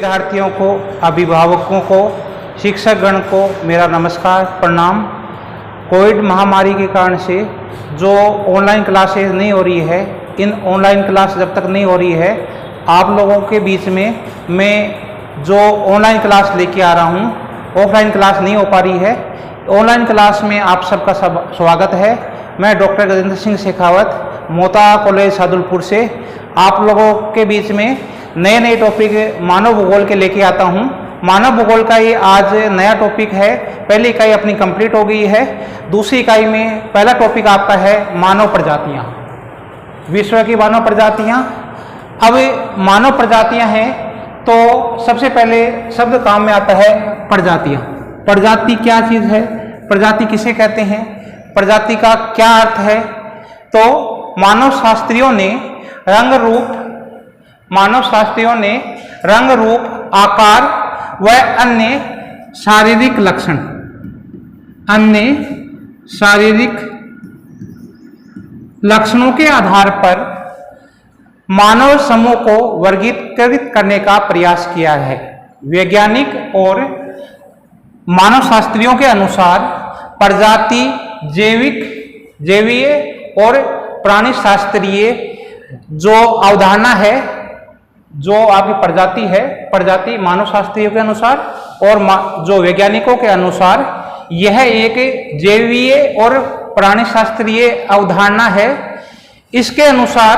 विद्यार्थियों को, अभिभावकों को, शिक्षकगण को मेरा नमस्कार, प्रणाम। कोविड महामारी के कारण से जो ऑनलाइन क्लासेस नहीं हो रही है, इन ऑनलाइन क्लास जब तक नहीं हो रही है, आप लोगों के बीच में मैं जो ऑनलाइन क्लास लेके आ रहा हूँ, ऑफलाइन क्लास नहीं हो पा रही है। ऑनलाइन क्लास में आप सबका स्वागत है। मैं डॉक्टर गजेंद्र सिंह शेखावत, मोता कॉलेज सादुलपुर से आप लोगों के बीच में नए टॉपिक मानव भूगोल के लेके आता हूँ। मानव भूगोल का ये आज नया टॉपिक है। पहली इकाई अपनी कंप्लीट हो गई है। दूसरी इकाई में पहला टॉपिक आपका है मानव प्रजातियाँ, विश्व की मानव प्रजातियाँ। अब मानव प्रजातियाँ हैं तो सबसे पहले शब्द काम में आता है प्रजातियाँ। प्रजाति क्या चीज़ है, प्रजाति किसे कहते हैं, प्रजाति का क्या अर्थ है? तो मानव शास्त्रियों ने रंग रूप, आकार व अन्य शारीरिक लक्षणों के आधार पर मानव समूह को वर्गीकृत करने का प्रयास किया है। वैज्ञानिक और मानव शास्त्रियों के अनुसार प्रजाति जैवीय और प्राणी शास्त्रीय जो अवधारणा है, जो आपकी प्रजाति है, प्रजाति मानव शास्त्रियों के अनुसार और जो वैज्ञानिकों के अनुसार यह एक जैवीय और प्राणी शास्त्रीय अवधारणा है। इसके अनुसार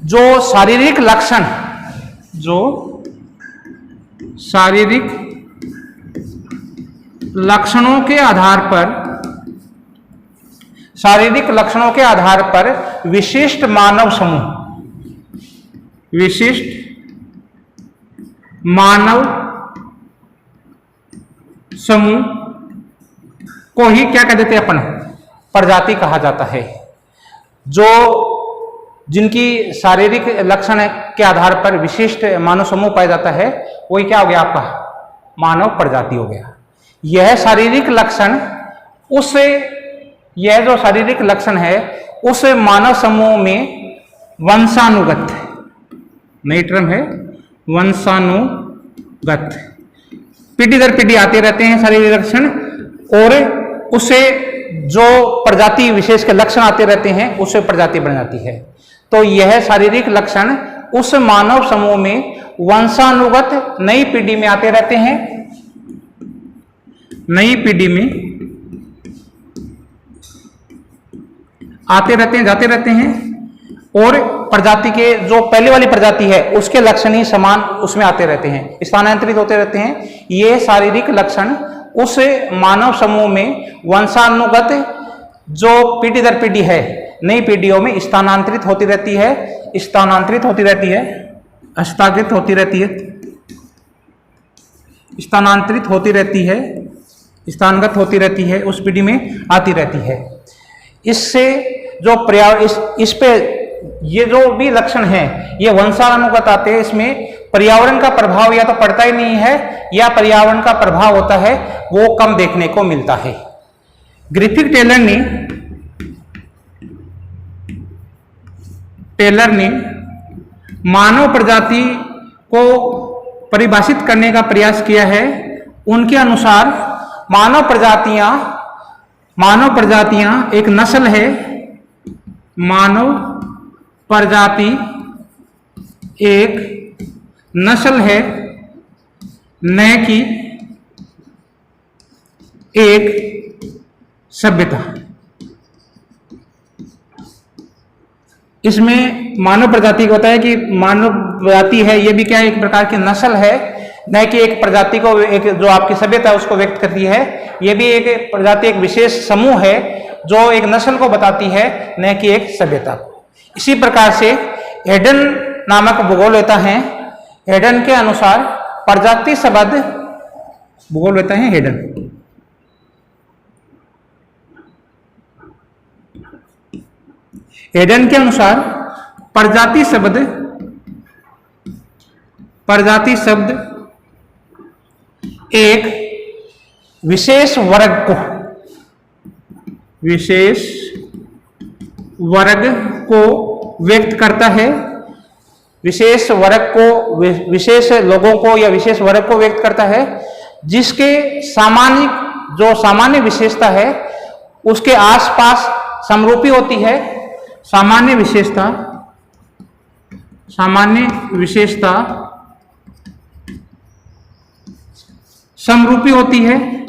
जो शारीरिक लक्षणों के आधार पर विशिष्ट मानव समूह को ही क्या कह देते हैं अपन, प्रजाति कहा जाता है। जो जिनकी शारीरिक लक्षण के आधार पर विशिष्ट मानव समूह पाया जाता है, वही क्या हो गया आपका, मानव प्रजाति हो गया। यह शारीरिक लक्षण है उस मानव समूह में वंशानुगत, नई टर्म है वंशानुगत, पीढ़ी दर पीढ़ी आते रहते हैं शारीरिक लक्षण, और उसे जो प्रजाति विशेष के लक्षण आते रहते हैं उससे प्रजाति बन जाती है। तो यह शारीरिक लक्षण उस मानव समूह में वंशानुगत नई पीढ़ी में आते रहते हैं, नई पीढ़ी में आते रहते हैं, जाते रहते हैं, और प्रजाति के जो पहले वाली प्रजाति है उसके लक्षण ही समान उसमें आते रहते हैं, स्थानांतरित होते रहते हैं। ये शारीरिक लक्षण उस मानव समूह में वंशानुगत जो पीढ़ी दर पीढ़ी है, नई पीढ़ियों में स्थानांतरित होती रहती है, स्थानांतरित होती रहती है, उस पीढ़ी में आती रहती है। इससे जो इस पे ये जो भी लक्षण हैं ये वंशानुगत आते हैं। इसमें पर्यावरण का प्रभाव या तो पड़ता ही नहीं है, या पर्यावरण का प्रभाव होता है वो कम देखने को मिलता है। ग्रिफिथ टेलर ने मानव प्रजाति को परिभाषित करने का प्रयास किया है। उनके अनुसार मानव प्रजातियां एक नस्ल है, मानव प्रजाति एक नस्ल है, न कि एक सभ्यता। इसमें मानव प्रजाति को होता है कि मानव प्रजाति है, ये भी क्या एक प्रकार की नस्ल है, न कि एक प्रजाति को, एक जो आपकी सभ्यता है उसको व्यक्त करती है। ये भी एक प्रजाति, एक विशेष समूह है जो एक नस्ल को बताती है, न कि एक सभ्यता को। इसी प्रकार से हेडन नामक भूगोलवेता हैं, हेडन के अनुसार प्रजाति शब्द, भूगोलवेता हैं हेडन के अनुसार प्रजाति शब्द एक विशेष वर्ग को व्यक्त करता है विशेष वर्ग को, विशेष लोगों को या विशेष वर्ग को व्यक्त करता है, जिसके सामान्य विशेषता है उसके आसपास समरूपी होती है। सामान्य विशेषता समरूपी होती है,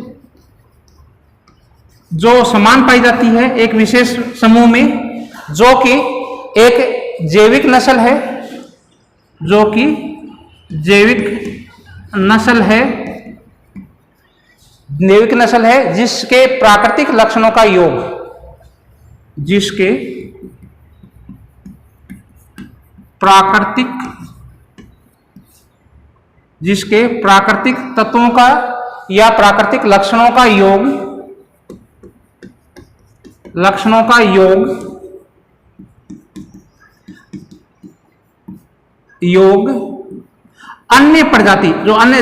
जो समान पाई जाती है एक विशेष समूह में, जो कि एक जैविक नस्ल है, जो कि जैविक नस्ल है जिसके प्राकृतिक लक्षणों का योग, जिसके प्राकृतिक तत्वों का या प्राकृतिक लक्षणों का योग अन्य प्रजाति,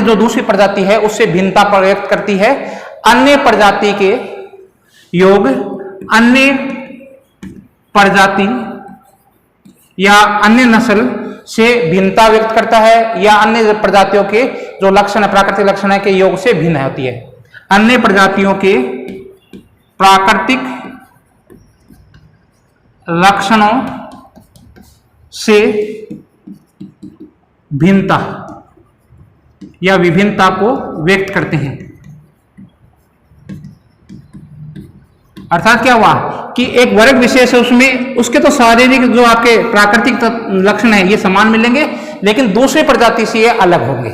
जो दूसरी प्रजाति है उससे भिन्नता व्यक्त करती है। अन्य प्रजाति के योग अन्य प्रजाति या अन्य नस्ल से भिन्नता व्यक्त करता है, या अन्य प्रजातियों के जो लक्षण है, प्राकृतिक लक्षण है के योग से भिन्न होती है। अन्य प्रजातियों के प्राकृतिक लक्षणों से भिन्नता या विभिन्नता को व्यक्त करते हैं। अर्थात क्या हुआ कि एक वर्ग विशेष है, उसमें उसके तो शारीरिक जो आपके प्राकृतिक लक्षण है ये समान मिलेंगे, लेकिन दूसरे प्रजाति से ये अलग होंगे।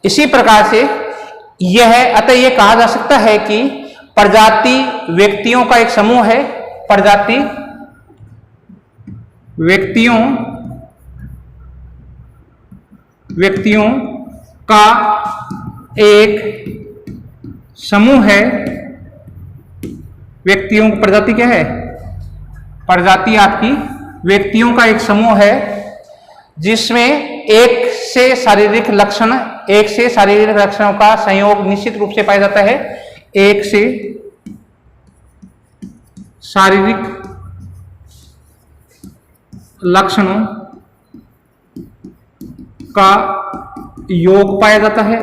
इसी प्रकार से अतः यह कहा जा सकता है कि प्रजाति व्यक्तियों का एक समूह है। प्रजाति व्यक्तियों का एक समूह है। प्रजाति क्या है? प्रजाति आपकी व्यक्तियों का एक समूह है, जिसमें एक से शारीरिक लक्षणों का संयोग निश्चित रूप से पाया जाता है। एक से शारीरिक लक्षणों का योग पाया जाता है।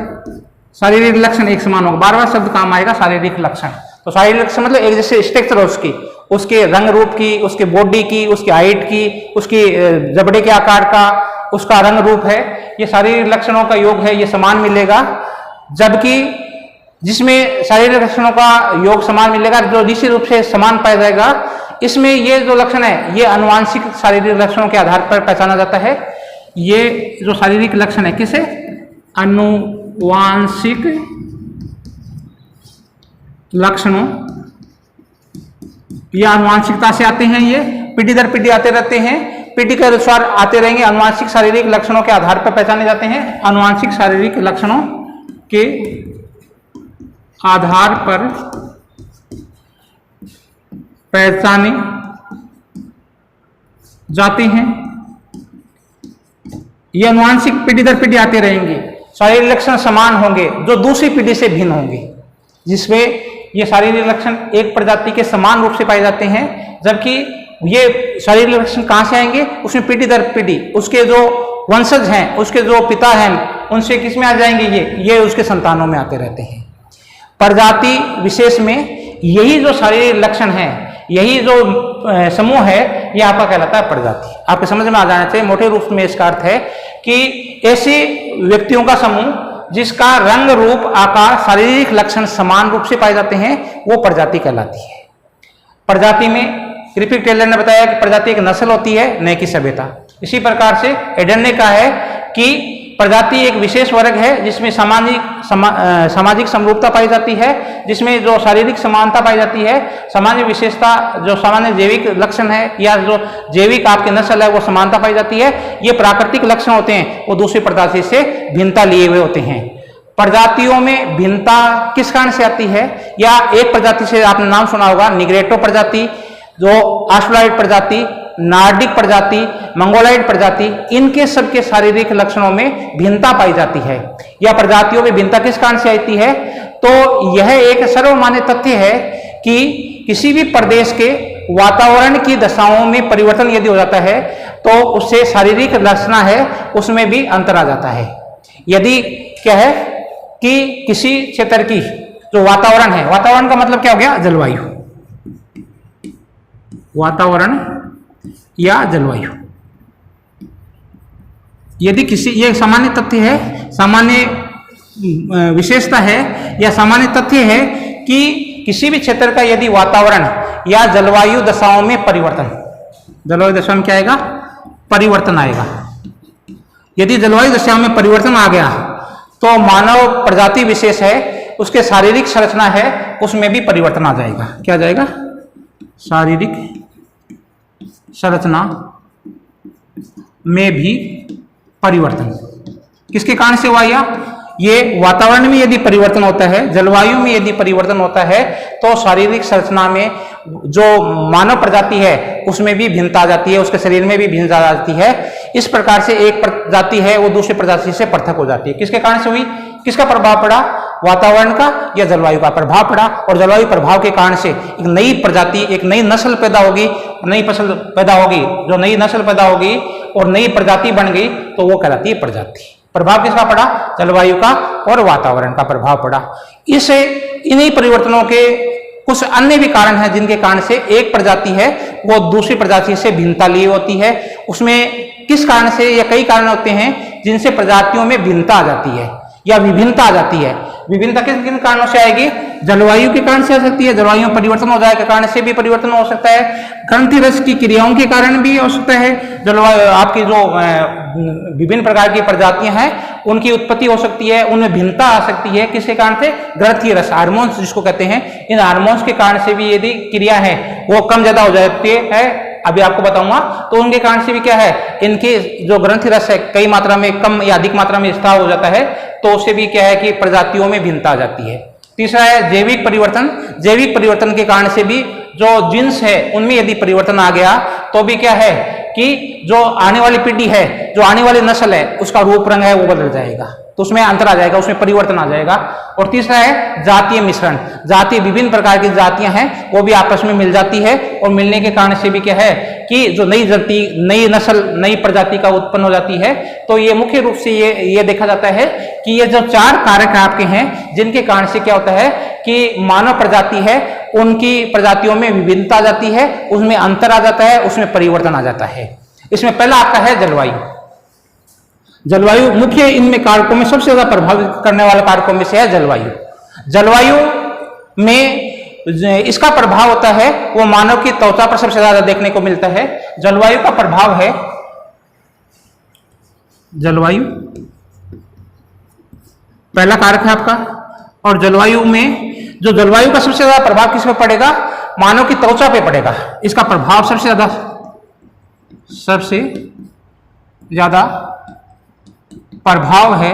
शारीरिक लक्षण एक समान होगा, बार बार शब्द काम आएगा शारीरिक लक्षण। तो शारीरिक लक्षण मतलब एक जैसे स्ट्रक्चर उसके रंग रूप की, उसके बॉडी की, उसकी हाइट की, उसकी जबड़े के आकार का, उसका रंग रूप है, ये शारीरिक लक्षणों का योग है, ये समान मिलेगा। जबकि जिसमें शारीरिक लक्षणों का योग समान मिलेगा, जो निश्चित रूप से समान पाया जाएगा, इसमें ये जो लक्षण है ये आनुवांशिक शारीरिक लक्षणों के आधार पर पहचाना जाता है। ये जो शारीरिक लक्षण है किसे? आनुवांशिक लक्षणों, ये आनुवांशिकता से आते हैं, ये पीढ़ी दर पीढ़ी आते रहते हैं, पीढ़ी के अनुसार आते रहेंगे। आनुवांशिक शारीरिक लक्षणों के आधार पर पहचाने जाते हैं। आनुवांशिक शारीरिक लक्षणों के आधार पर पहचाने जाते हैं। ये आनुवांशिक पीढ़ी दर पीढ़ी आते रहेंगे। शारीरिक लक्षण समान होंगे, जो दूसरी पीढ़ी से भिन्न होंगे, जिसमें ये शारीरिक लक्षण एक प्रजाति के समान रूप से पाए जाते हैं। जबकि ये शारीरिक लक्षण कहां से आएंगे? उसमें पीढ़ी दर पीढ़ी उसके जो वंशज हैं, उसके जो पिता हैं, उनसे किस में आ जाएंगे? ये उसके संतानों में आते रहते हैं। प्रजाति विशेष में यही जो शारीरिक लक्षण है, यही जो समूह है, ये आपका कहलाता है प्रजाति। आपके समझ में आ जाना चाहिए। मोटे रूप में इसका अर्थ है कि ऐसे व्यक्तियों का समूह जिसका रंग रूप आकार शारीरिक लक्षण समान रूप से पाए जाते हैं, वो प्रजाति कहलाती है। प्रजाति में क्रिपिक टेलर ने बताया कि प्रजाति एक नस्ल होती है, न कि सभ्यता। इसी प्रकार से एडन ने कहा है कि प्रजाति एक विशेष वर्ग है जिसमें सामाजिक समरूपता पाई जाती है, जिसमें जो शारीरिक समानता पाई जाती है, सामान्य विशेषता जो सामान्य जैविक लक्षण है या जो जैविक आपकी नस्ल है वो समानता पाई जाती है। ये प्राकृतिक लक्षण होते हैं, वो दूसरी प्रजाति से भिन्नता लिए हुए होते हैं। प्रजातियों में भिन्नता किस कारण से आती है? या एक प्रजाति से आपने नाम सुना होगा, निग्रेटो प्रजाति, जो ऑस्ट्रेलोइड प्रजाति, नार्डिक प्रजाति, मंगोलाइड प्रजाति, इनके सबके शारीरिक लक्षणों में भिन्नता पाई जाती है। या प्रजातियों में भिन्नता किस कारण से आती है? तो यह एक सर्वमान्य तथ्य है कि किसी भी प्रदेश के वातावरण की दशाओं में परिवर्तन यदि हो जाता है, तो तो उससे शारीरिक रचना है उसमें भी अंतर आ जाता है। यदि क्या है कि किसी क्षेत्र की जो वातावरण है, वातावरण का मतलब क्या हो गया, जलवायु, वातावरण या जलवायु, यदि किसी, ये सामान्य तथ्य है, सामान्य विशेषता है या सामान्य तथ्य है कि किसी भी क्षेत्र का यदि वातावरण या जलवायु दशाओं में परिवर्तन, जलवायु दशा में क्या आएगा, परिवर्तन आएगा। यदि जलवायु दशाओं में परिवर्तन आ गया तो मानव प्रजाति विशेष है, उसके शारीरिक संरचना है उसमें भी परिवर्तन आ जाएगा। क्या आ जाएगा, शारीरिक संरचना में भी परिवर्तन। किसके कारण से हुआ ये वातावरण में यदि परिवर्तन होता है, जलवायु में यदि परिवर्तन होता है तो शारीरिक संरचना में जो मानव प्रजाति है उसमें भी भिन्नता आ जाती है, उसके शरीर में भी भिन्नता आ जाती है। इस प्रकार से एक प्रजाति है वो दूसरी प्रजाति से पृथक हो जाती है। किसके कारण से हुई, किसका प्रभाव पड़ा, वातावरण का या जलवायु का प्रभाव पड़ा। और जलवायु प्रभाव के कारण से एक नई प्रजाति, एक नई नस्ल पैदा होगी, नई फसल पैदा होगी, जो नई नस्ल पैदा होगी और नई प्रजाति बन गई तो वो कहलाती है प्रजाति। प्रभाव किसका पड़ा, जलवायु का और वातावरण का प्रभाव पड़ा। इसे इन्हीं परिवर्तनों के कुछ अन्य भी कारण हैं जिनके कारण से एक प्रजाति है वो दूसरी प्रजाति से भिन्नता ली होती है। उसमें किस कारण से या कई कारण होते हैं जिनसे प्रजातियों में भिन्नता आ जाती है या विभिन्नता आ जाती है। विभिन्नता किन किन कारणों से आएगी, जलवायु के कारण से आ सकती है, जलवायु में परिवर्तन हो जाए के कारण से भी परिवर्तन हो सकता है, ग्रंथि रस की क्रियाओं के कारण भी हो सकता है, जलवायु आपकी जो विभिन्न प्रकार की प्रजातियां हैं उनकी उत्पत्ति हो सकती है, उनमें भिन्नता आ सकती है। किसके कारण से, ग्रंथि रस, हार्मोन्स जिसको कहते हैं, इन हार्मोन्स के कारण से भी यदि क्रिया है वो कम ज्यादा हो जाती है, अभी आपको बताऊंगा, तो उनके कारण से भी क्या है, इनके जो ग्रंथि रस है कई मात्रा में कम या अधिक मात्रा में स्राव हो जाता है, तो उससे भी क्या है कि प्रजातियों में भिन्नता आ जाती है। तीसरा है जैविक परिवर्तन। जैविक परिवर्तन के कारण से भी जो जीन्स है उनमें यदि परिवर्तन आ गया तो भी क्या है कि जो आने वाली पीढ़ी है, जो आने वाली नस्ल है, उसका रूप रंग है वो बदल जाएगा, तो उसमें अंतर आ जाएगा, उसमें परिवर्तन आ जाएगा। और तीसरा है जातीय मिश्रण। जातीय विभिन्न प्रकार की जातियां हैं वो भी आपस में मिल जाती है, और मिलने के कारण से भी क्या है कि जो नई जाति, नई नस्ल, नई प्रजाति का उत्पन्न हो जाती है। तो ये मुख्य रूप से ये देखा जाता है कि ये जो चार कारक आपके हैं जिनके कारण से क्या होता है कि मानव प्रजाति है उनकी प्रजातियों में विभिन्नता आ जाती है, उसमें अंतर आ जाता है, उसमें परिवर्तन आ जाता है। इसमें पहला आपका है जलवायु। जलवायु मुख्य इनमें कारकों में सबसे ज्यादा प्रभावित करने वाले कारकों में से है जलवायु। जलवायु में इसका प्रभाव होता है वो मानव की त्वचा पर सबसे ज्यादा देखने को मिलता है। जलवायु का प्रभाव है, जलवायु पहला कारक है आपका। और जलवायु में जो जलवायु का सबसे ज्यादा प्रभाव किस पे पड़ेगा, मानव की त्वचा पे पड़ेगा। इसका प्रभाव सबसे ज्यादा प्रभाव है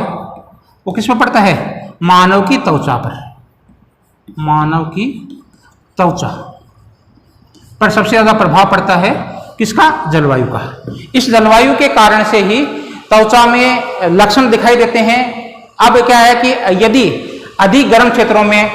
वो किस पर पड़ता है, मानव की त्वचा पर। मानव की त्वचा पर सबसे ज्यादा प्रभाव पड़ता है किसका, जलवायु का। इस जलवायु के कारण से ही त्वचा में लक्षण दिखाई देते हैं। अब क्या है कि यदि अधिक गर्म क्षेत्रों में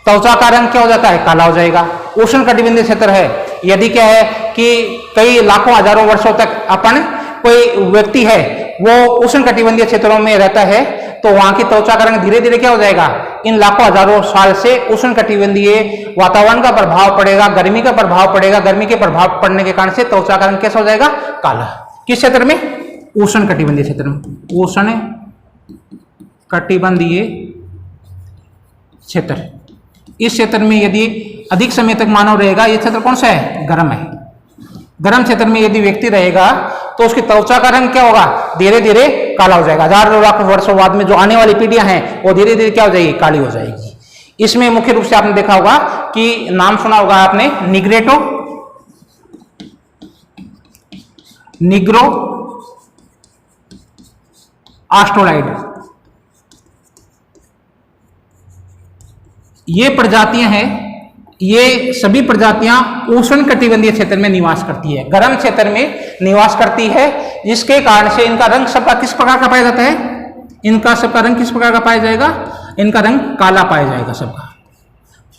त्वचा का रंग क्या हो जाता है, काला हो जाएगा। उष्ण कटिबंधीय क्षेत्र है, यदि क्या है कि कई लाखों हजारों वर्षों तक अपन कोई व्यक्ति है वो उष्ण कटिबंधीय क्षेत्रों में रहता है तो वहां की त्वचा का रंग धीरे धीरे क्या हो जाएगा, इन लाखों हजारों साल से उष्ण कटिबंधीय वातावरण का प्रभाव पड़ेगा, गर्मी का प्रभाव पड़ेगा। गर्मी के प्रभाव पड़ने के कारण से त्वचा का रंग कैसा हो जाएगा, काला। किस क्षेत्र में, उष्ण कटिबंधीय क्षेत्र में। उष्ण कटिबंधीय क्षेत्र, इस क्षेत्र में यदि अधिक समय तक मानव रहेगा, ये क्षेत्र कौन सा है, गर्म है। गर्म क्षेत्र में यदि व्यक्ति रहेगा तो उसकी त्वचा का रंग क्या होगा, धीरे धीरे काला हो जाएगा। हजारों लाख वर्षों बाद में जो आने वाली पीढ़ियां हैं वो धीरे धीरे क्या हो जाएगी, काली हो जाएगी। इसमें मुख्य रूप से आपने देखा होगा कि नाम सुना होगा आपने, निग्रेटो, निग्रो ऑस्ट्रोलाइड, ये प्रजातियां हैं। ये सभी प्रजातियां उष्ण कटिबंधीय क्षेत्र में निवास करती है, गर्म क्षेत्र में निवास करती है, जिसके कारण से इनका रंग सबका किस प्रकार का पाया जाता है, इनका सबका रंग किस प्रकार का पाया जाएगा, इनका रंग काला पाया जाएगा सबका।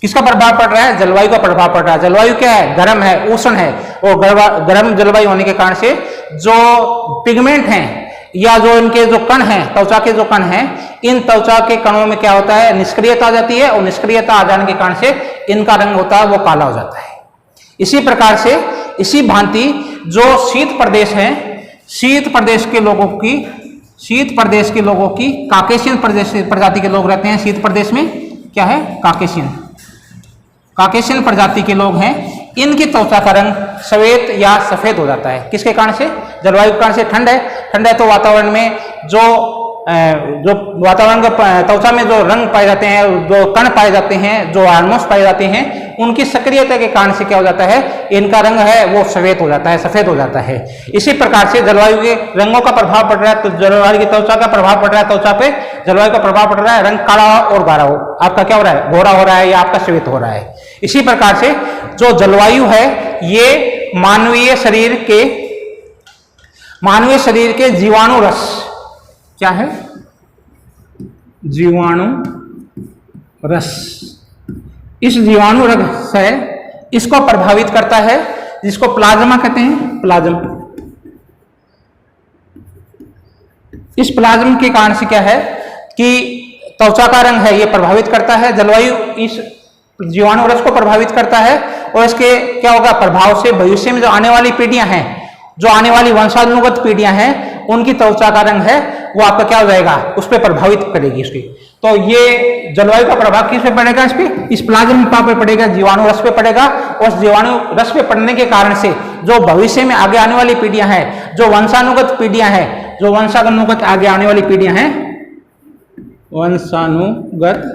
किसका प्रभाव पड़ रहा है, जलवायु का प्रभाव पड़ रहा है। जलवायु क्या है, गर्म है, उष्ण है, और गर्म जलवायु होने के कारण से जो पिगमेंट हैं या जो इनके जो कण हैं, त्वचा के जो कण हैं, इन त्वचा के कणों में क्या होता है, निष्क्रियता आ जाती है और निष्क्रियता आ जाने के कारण से इनका रंग होता है वो काला हो जाता है। इसी प्रकार से इसी भांति जो शीत प्रदेश है, शीत प्रदेश के लोगों की काकेशियन प्रजाति के लोग रहते हैं। शीत प्रदेश में क्या है, काकेशियन प्रजाति के लोग हैं। इनकी त्वचा का रंग श्वेत या सफेद हो जाता है। किसके कारण से, जलवायु के कारण से। ठंड है तो वातावरण में जो वातावरण का त्वचा में जो रंग पाए जाते हैं, जो कण पाए जाते हैं, जो हार्मोन्स पाए जाते हैं, उनकी सक्रियता के कारण से क्या हो जाता है, इनका रंग है वो श्वेत हो जाता है, सफेद हो जाता है। इसी प्रकार से जलवायु के रंगों का प्रभाव पड़ रहा है, तो जलवायु की त्वचा का प्रभाव पड़ रहा है, त्वचा पे जलवायु का प्रभाव पड़ रहा है, रंग काला और गाढ़ा हो, आपका क्या हो रहा है, गोरा हो रहा है या आपका श्वेत हो रहा है। इसी प्रकार से जो जलवायु है ये मानवीय शरीर के जीवाणु रस, क्या है, जीवाणु रस, इस जीवाणु रस है इसको प्रभावित करता है, जिसको प्लाज्मा कहते हैं। प्लाज्मा, इस प्लाज्मा के कारण से क्या है कि त्वचा का रंग है ये प्रभावित करता है, जलवायु इस जीवाणु रस को प्रभावित करता है और इसके क्या होगा प्रभाव से भविष्य में जो आने वाली पीढ़ियां हैं, जो आने वाली वंशानुगत पीढ़ियां हैं, उनकी त्वचा का रंग है वो आपका क्या हो जाएगा, उस पर प्रभावित करेगी उसकी। तो ये जलवायु का प्रभाव किस पे पड़ेगा, इस पे, इस प्लाज्मा पे पड़ेगा, जीवाणु रस पे पड़ेगा। और उस जीवाणु रस पे पड़ने के कारण से जो भविष्य में आगे आने वाली पीढ़ियां हैं, जो वंशानुगत पीढ़ियां हैं, जो वंशानुगत आगे आने वाली पीढ़ियां हैं, वंशानुगत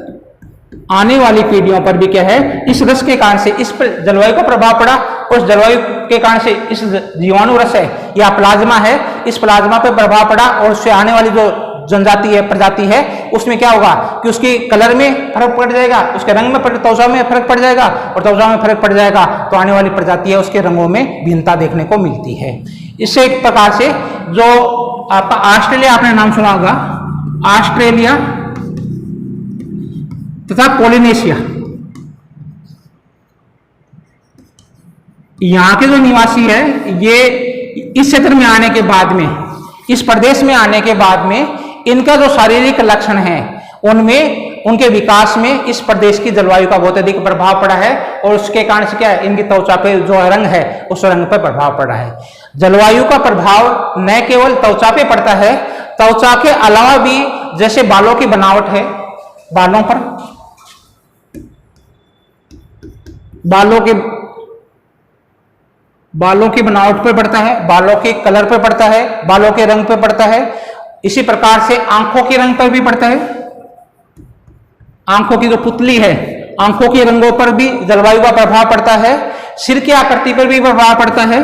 आने वाली पीढ़ियों पर भी क्या है, इस रस के कारण से इस पर जलवायु का प्रभाव पड़ा। उस जलवायु के कारण से इस जीवाणु रस है या प्लाज्मा है, इस प्लाज्मा पर प्रभाव पड़ा और उससे आने वाली जो जनजाति है, प्रजाति है, उसमें क्या होगा कि उसके कलर में फर्क पड़ जाएगा, उसके रंग में, त्वचा में फर्क पड़ जाएगा, और त्वचा में फर्क पड़ जाएगा तो आने वाली प्रजाति है उसके रंगों में भिन्नता देखने को मिलती है। इससे एक प्रकार से जो आपका ऑस्ट्रेलिया, आपने नाम सुना होगा, ऑस्ट्रेलिया तथा पोलिनेशिया, यहां के जो निवासी है ये इस क्षेत्र में आने के बाद में, इस प्रदेश में आने के बाद में इनका जो शारीरिक लक्षण है उनमें, उनके विकास में इस प्रदेश की जलवायु का बहुत अधिक प्रभाव पड़ा है और उसके कारण से क्या है, इनकी त्वचा पे जो रंग है उस रंग पर प्रभाव पड़ा है। जलवायु का प्रभाव न केवल त्वचा पे पड़ता है, त्वचा के अलावा भी जैसे बालों की बनावट है, बालों की बनावट पे पड़ता है, बालों के कलर पे पड़ता है, बालों के रंग पे पड़ता है। इसी प्रकार से आंखों के रंग पर भी पड़ता है, आंखों की जो पुतली है, आंखों के रंगों पर भी जलवायु का प्रभाव पड़ता है। सिर की आकृति पर भी प्रभाव पड़ता है,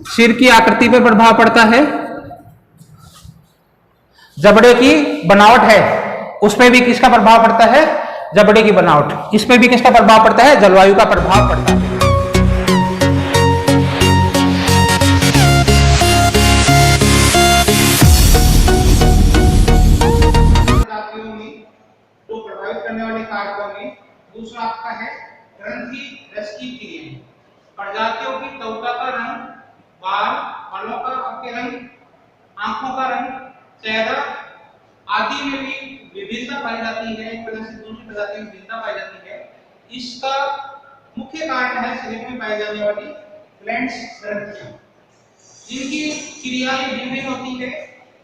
सिर की आकृति पर प्रभाव पड़ता है। जबड़े की बनावट है उस पर भी किसका प्रभाव पड़ता है, जबड़े की बनावट, इस पर भी किसका प्रभाव पड़ता है, जलवायु का प्रभाव पड़ता है। करने वाले कारकों में दूसरा आपका है ग्रंथि रस की क्रियाएं। प्रजातियों की त्वचा का रंग, बालों का आपके रंग, आंखों का रंग, चेहरा आदि में भी विभिन्नता पाई जाती है, एक प्रजाति से दूसरी प्रजाति में भिन्नता पाई जाती है। इसका मुख्य कारण है शरीर में पाई जाने वाली ग्लैंड्स, ग्रंथियां, जिनकी क्रियाएं भिन्न होती है।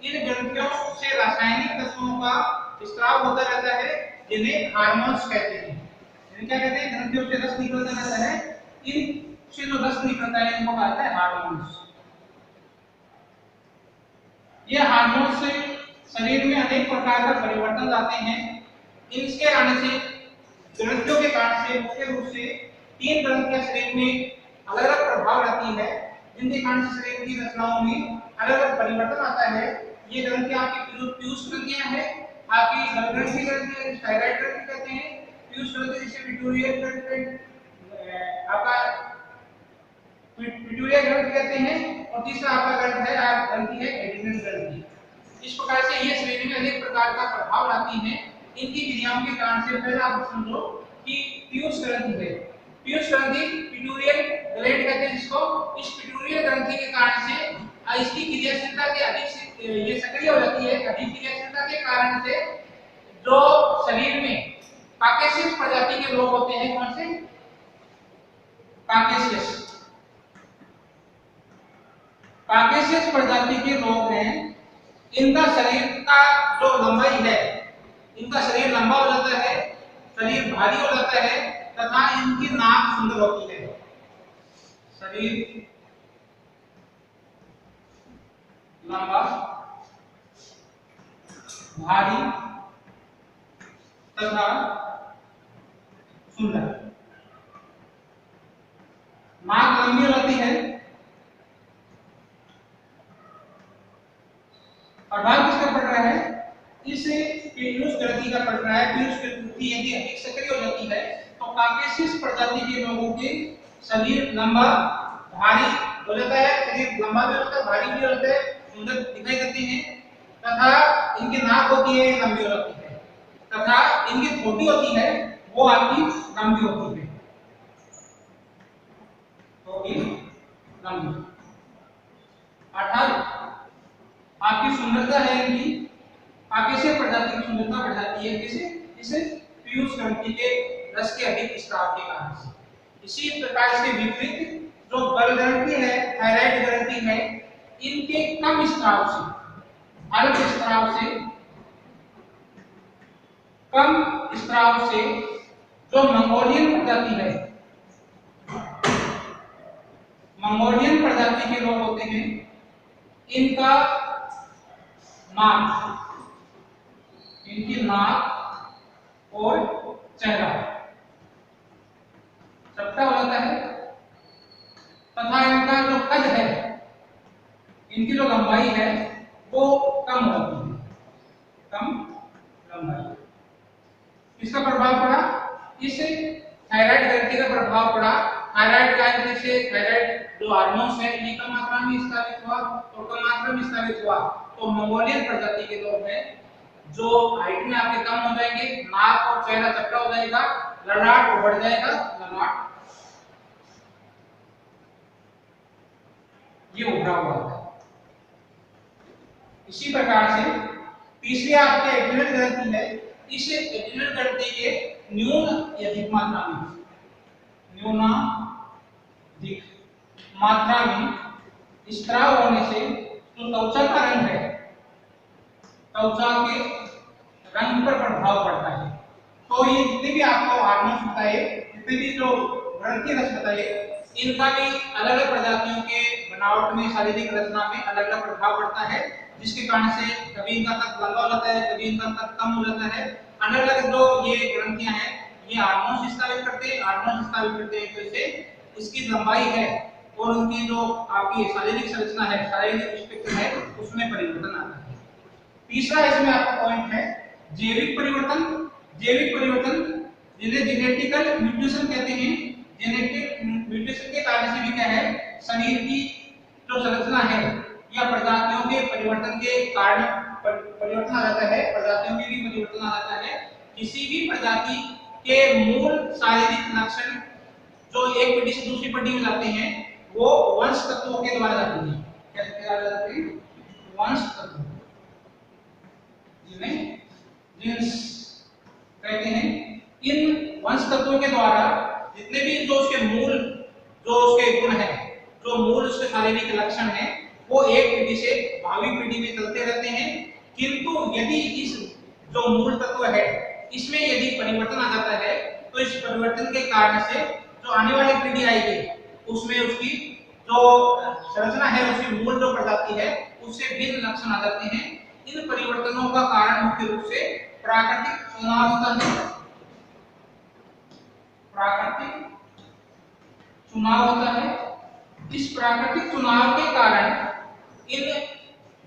इन ग्रंथियों से रासायनिक तत्वों का स्त्राव होता रहता है, जिन्हें हार्मोन्स कहते हैं। क्या कहते हैं, ग्रंथियों से रस निकलता रहता है, इन से जो रस निकलता है इनको कहते हैं हार्मोन्स। ये हार्मोन्स से शरीर में अनेक प्रकार का परिवर्तन लाते हैं। इनके आने से ग्रंथियों के कारण से मुख्य रूप से 3 ग्रंथियां शरीर में अलग अलग प्रभाव रखती है, जिनके कारण से शरीर की रचनाओं में अलग अलग परिवर्तन आता है। ये ग्रंथियां आपकी पीयूष ग्रंथियां हैं, आपकी ग्रंथि कहते हैं, थायराइड ग्रंथि कहते हैं, पीयूष ग्रंथि जिसे पिट्यूटरी ग्रंथि, आपका पिट्यूटरी ग्रंथि कहते हैं, और तीसरा आपका ग्रंथि है एड्रिनल ग्रंथि। इस प्रकार से ये शरीर में अनेक प्रकार का प्रभाव लाती हैं। इनकी क्रियाओं के कारण से पहले आप समझो कि पीयूष ग्रंथि है, पीयूष ग्रंथि पिट्यूटरी ग्लैंड कहते हैं जिसको। इस पिट्यूटरी ग्रंथि के कारण से इसकी क्रियाशीलता के ये सक्रिय हो जाती है, अधिक क्रियाशीलता के कारण से जो शरीर में काकेशियस प्रजाति के लोग होते हैं, कौन से काकेशियस प्रजाति के लोग हैं, इनका शरीर का जो लंबाई है, इनका शरीर लंबा हो जाता है, शरीर भारी हो जाता है तथा इनकी नाक सुंदर होती है। शरीर लंबा, भारी तथा सुंदर। नाक लंबी हो जाती है। प्रभाव किसका पड़ रहा है? इस पीयूष ग्रंथि का पड़ रहा है। पीयूष ग्रंथि यदि अधिक सक्रिय हो जाती है तो काकेशियस प्रजाति के लोगों के शरीर लंबा, भारी हो जाता है, शरीर लंबा भी होता है, भारी भी होता है, सुंदर दिखाई देते हैं तथा इनकी नाक होती है लंबी हो जाती है तथा इनकी ठोड़ी होती है वो आपकी लंबी होती है, ठोड़ी लंबी। अर्थात आपकी सुंदरता है, इनकी काकेशियस प्रजाति की सुंदरता बढ़ जाती है। किसे? इसे पीयूष ग्रंथि के रस के अधिक स्राव के कारण से। इसी प्रकार से विपरीत जो बल ग्रंथि है, थायराइड ग्रंथि है, इनके कम स्राव से, अल्प स्राव से, कम स्राव से जो मंगोलियन प्रजाति है, मंगोलियन प्रजाति के लोग होते हैं, इनका नाक, इनकी नाक और चेहरा चपटा हो जाता है तथा इनका जो कद है, इनकी जो लंबाई है वो कम होती है, कम लंबाई। इसका प्रभाव पड़ा, इस थायराइड ग्रंथि का प्रभाव पड़ा। थायराइड ग्रंथि से थायराइड जो हार्मोन्स है ये कम मात्रा में स्रावित हुआ और कम मात्रा में स्रावित हुआ तो मंगोलियन प्रजाति के लोग हैं जो हाइट में आपके कम हो जाएंगे, नाक और चेहरा चपटा हो जाएगा, ललाट बढ़ जाएगा, ललाट ये उभरा हुआ है। इसी प्रकार से तीसरी आपके एड्रिनल ग्रंथि है। इस एड्रिनल ग्रंथि के न्यून अधिक मात्रा में, न्यूनाधिक मात्रा में स्त्राव होने से जो त्वचा का रंग है, त्वचा के रंग पर प्रभाव पड़ता है। तो ये जितने भी आपको हार्मोन्स बताए, जितने भी जो ग्रंथि रस बताए, इनका भी अलग अलग प्रजातियों के बनावट में, शारीरिक रचना में अलग अलग प्रभाव पड़ता है, जिसके कारण से कभी इनका कद लंबा हो जाता है, कभी इनका कद कम हो जाता है। अलग अलग जो ये ग्रंथियां हैं ये हार्मोन्स स्रावित करते हैं, हार्मोन्स स्रावित करते हैं तो इससे इसकी लंबाई है और उनकी जो आपकी शारीरिक संरचना है, शारीरिक स्पेक्ट्रम है, उसमें परिवर्तन आता है। तीसरा इसमें आपका पॉइंट है जैविक परिवर्तन। जैविक परिवर्तन जिन्हें जेनेटिकल म्यूटेशन कहते हैं। जेनेटिक म्यूटेशन के कारण से भी क्या है, शरीर की जो संरचना है या प्रजातियों के परिवर्तन के कारण परिवर्तन आ जाता है, प्रजातियों में भी परिवर्तन आ जाता है। किसी भी प्रजाति के मूल शारीरिक लक्षण जो एक पीढ़ी से दूसरी पीढ़ी में जाते हैं वो वंश तत्वों के द्वारा जाते हैं। कैसे जाते हैं? वंश तत्व, जिन्हें जीन्स कहते हैं। इन वंश तत्वों के द्वारा जितने भी जो उसके मूल, जो उसके गुण है, जो मूल उसके शारीरिक लक्षण है, वो एक पीढ़ी से भावी पीढ़ी में चलते रहते हैं। किंतु यदि इस जो मूल तत्व है इसमें यदि परिवर्तन आ जाता है तो इस परिवर्तन के कारण से जो आने वाली पीढ़ी आएगी उसमें उसकी जो संरचना है, उसकी मूल जो प्रजाति है उससे भिन्न लक्षण आ जाते हैं। इन परिवर्तनों का कारण मुख्य रूप से प्राकृतिक चुनाव होता है। प्राकृतिक चुनाव होता है। इस प्राकृतिक चुनाव के कारण इन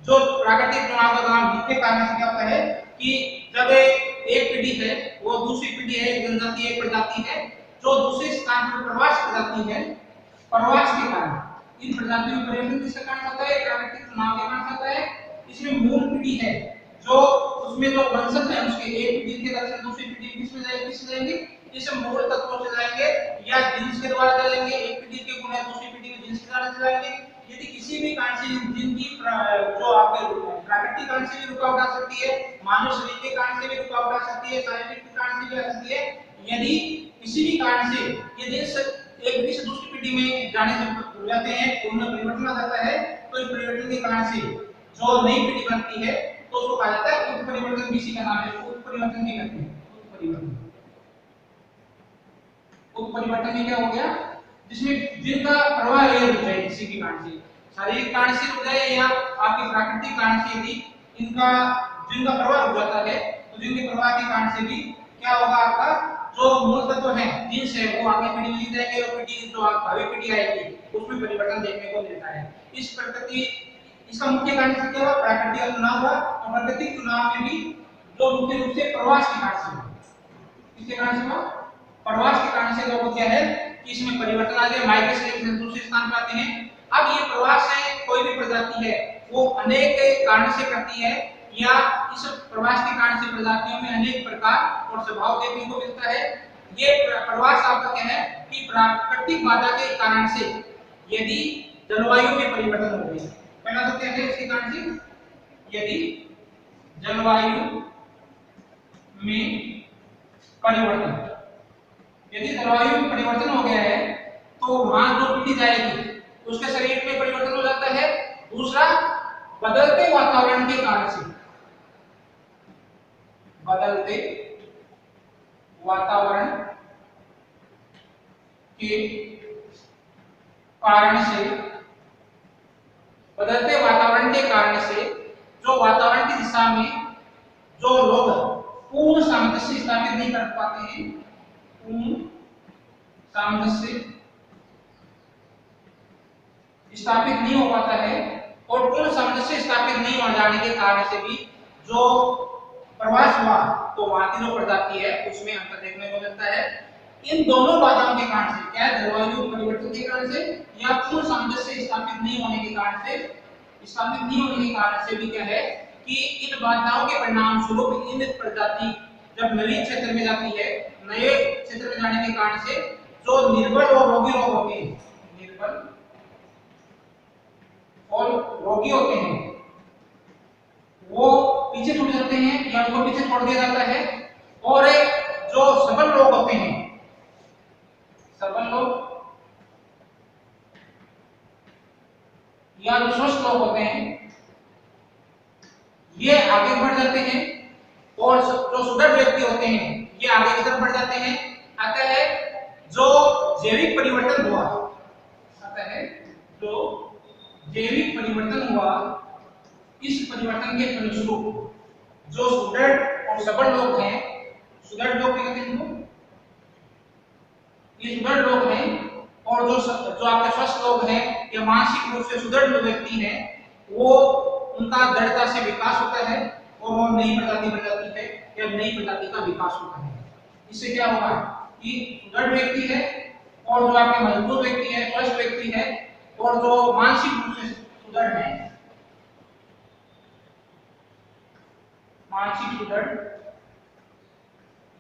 जो प्राकृतिक चुनाव का मुख्य कारण से क्या होता है कि जब एक पीढ़ी है वो दूसरी पीढ़ी है, एक जनजाति, एक प्रजाति है जो दूसरे स्थान पर प्रवास कर जाती है, प्रवास के कारण इन प्रजातियों में परिवर्तन किसके कारण होता है? प्राकृतिक चुनाव के कारण होता है। इसमें मूल पीढ़ी है जो उसमें जो वंशज है उसके एक पीढ़ी के लक्षण दूसरी पीढ़ी किसमें जाएंगे? इस मूल तत्वों से जाएंगे या जीन्स के द्वारा जाएंगे। एक पीढ़ी के गुण है दूसरी पीढ़ी में जीन्स के द्वारा जाएंगे। यदि किसी भी कारण से जिनकी जो आपके प्राकृतिक कारण से भी रुकावट आ सकती है, मानव शरीर के कारण से भी रुकावट आ सकती है, शारीरिक कारण से भी आ सकती है। यदि किसी भी कारण से ये देश एक पीढ़ी से दूसरी पीढ़ी में जाने से भूल जाते हैं, उनमें परिवर्तन आ जाता है, तो इस परिवर्तन के कारण से जो नई पीढ़ी बनती है तो उसको कहा जाता है उत्परिवर्तन। किसी का नाम है उत्परिवर्तन की कहते हैं। उत्परिवर्तन, उत्परिवर्तन में क्या हो गया, जिसमें जिनका प्रवाह ये रुक जाए, किसी भी कारण से, शारीरिक कारण से रुक जाए या आपके प्राकृतिक कारण से, यदि इनका जिनका प्रवाह रुक जाता है तो जिनके प्रवाह के कारण से भी क्या होगा, आपका जो मूल तत्व है जीन्स है वो आगे पीढ़ी में जाएंगे और पीढ़ी जो भावी पीढ़ी आएगी उसमें परिवर्तन देखने को मिलता है। इस प्रकृति इसका मुख्य कारण से क्या हुआ, प्राकृतिक चुनाव हुआ, और प्राकृतिक चुनाव में भी जो मुख्य रूप से प्रवास के कारण से हुआ। किसके कारण से हुआ, प्रवास के कारण से लोगों क्या है कि इसमें परिवर्तन आ गया, माइग्रेशन एक से दूसरे स्थान पर आते हैं। अब ये प्रवास है, कोई भी प्रजाति है वो अनेक कारण से करती है, या इस प्रवास के कारण से प्रजातियों में अनेक प्रकार और स्वभाव देखने को मिलता है। ये प्रवास आपका क्या है कि प्राकृतिक बाधा के कारण से यदि जलवायु में परिवर्तन हो गया, पहला तो क्या है इसके कारण से, यदि जलवायु में परिवर्तन, यदि जलवायु में परिवर्तन हो गया है तो वहां जो पीढ़ी जाएगी उसके शरीर में परिवर्तन हो जाता है। दूसरा, बदलते वातावरण के कारण से, बदलते वातावरण के कारण से, बदलते वातावरण के कारण से जो वातावरण की दिशा में जो लोग पूर्ण सामंजस्य स्थापित नहीं कर पाते हैं, पूर्ण सामंजस्य स्थापित नहीं हो पाता है, और पूर्ण सामंजस्य स्थापित नहीं हो जाने के कारण से भी जो प्रवास हुआ तो वहां की जो प्रजाति है उसमें अंतर देखने को मिलता है। इन दोनों बाधाओं के कारण से, क्या जलवायु परिवर्तन के कारण से या पूर्ण सामंजस्य स्थापित नहीं होने के कारण से, स्थापित नहीं होने के कारण से भी क्या है कि इन बाधाओं के परिणाम स्वरूप इन प्रजाति जब नए क्षेत्र में जाती है, नए क्षेत्र में जाने के कारण से जो निर्बल और रोगी लोग होते हैं, निर्बल और रोगी होते हैं वो पीछे छूट जाते हैं या उनको पीछे छोड़ दिया जाता है, और जो सबल लोग होते हैं, सबल लोग या जो स्वस्थ लोग होते हैं ये आगे बढ़ जाते हैं, और जो सुदृढ़ व्यक्ति होते हैं ये आगे की तरफ बढ़ जाते हैं। अतः जो जैविक परिवर्तन हुआ, अतः जो जैविक परिवर्तन हुआ, इस परिवर्तन के फलस्वरूप जो सुदृढ़ और सबल लोग हैं, सुदृढ़ लोग कहते हैं इनको, ये सुदृढ़ लोग हैं, और जो आपके स्वस्थ लोग हैं या मानसिक रूप से सुदृढ़ व्यक्ति हैं, वो उनका दृढ़ता से विकास होता है और वो नई प्रजाति बन जाती है या नई प्रजाति का विकास होता है। इससे क्या होगा कि सुदृढ़ व्यक्ति है और जो आपके मजबूत व्यक्ति है, स्वस्थ व्यक्ति है, और जो मानसिक रूप से सुदृढ़ है, मानसिक सुदृढ़,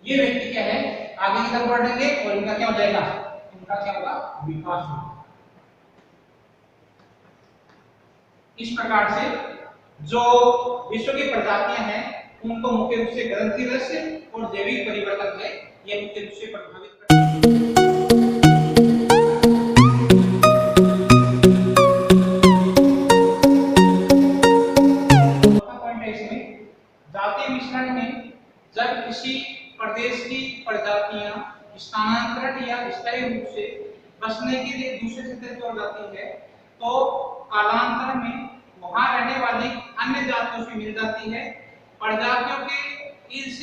ये व्यक्ति क्या है आगे की तरफ बढ़ेंगे और इनका क्या हो जाएगा, इनका क्या होगा, विकास होगा। इस प्रकार से जो विश्व की प्रजातियां हैं उनको मुख्य रूप से ग्रंथिरस और जैविक परिवर्तन है ये मुख्य रूप से प्रभावित करते हैं। जातीय मिश्रण में जब किसी प्रदेश की प्रजातियां स्थानांतरण या स्थायी रूप से बसने के लिए दूसरे क्षेत्र की ओर जाती है तो कालांतर में वहां रहने वाली अन्य जातियों से मिल जाती है। प्रजातियों के इस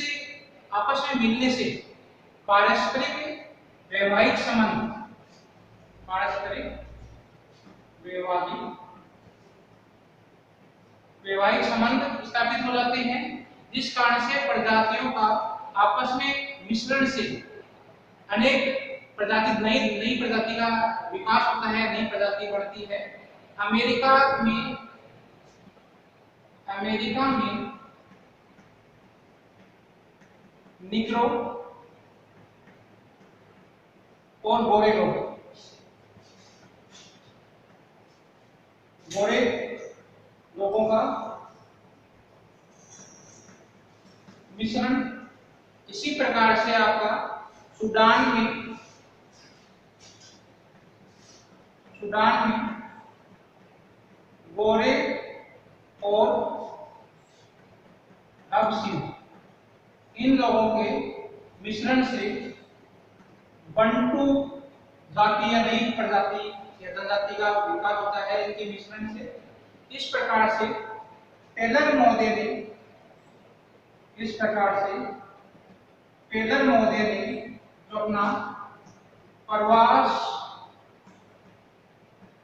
आपस में मिलने से पारस्परिक वैवाहिक संबंध, पारस्परिक वैवाहिक संबंध स्थापित हो जाते हैं, जिस कारण से प्रजातियों का आपस में मिश्रण से अनेक प्रजाति, नई प्रजाति का विकास होता है, नई प्रजाति बढ़ती है। अमेरिका में निग्रो और गोरे लोग, गोरे लोगों का मिश्रण। इसी प्रकार से आपका सूडान में गोरे और हबशी, इन लोगों के मिश्रण से बंटू जाति या नई प्रजाति या जनजाति का विकास होता है इनके मिश्रण से। इस प्रकार से टेलर महोदय ने जो अपना प्रवास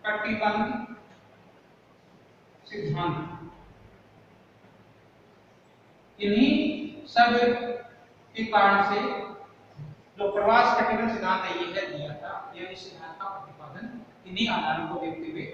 कटिबंध सिद्धांत, इन्हीं सब के कारण से जो प्रवास कटिबंध सिद्धांत है यह दिया था, यह इस सिद्धांत का प्रतिपादन इन्हीं आधारों को देखते हुए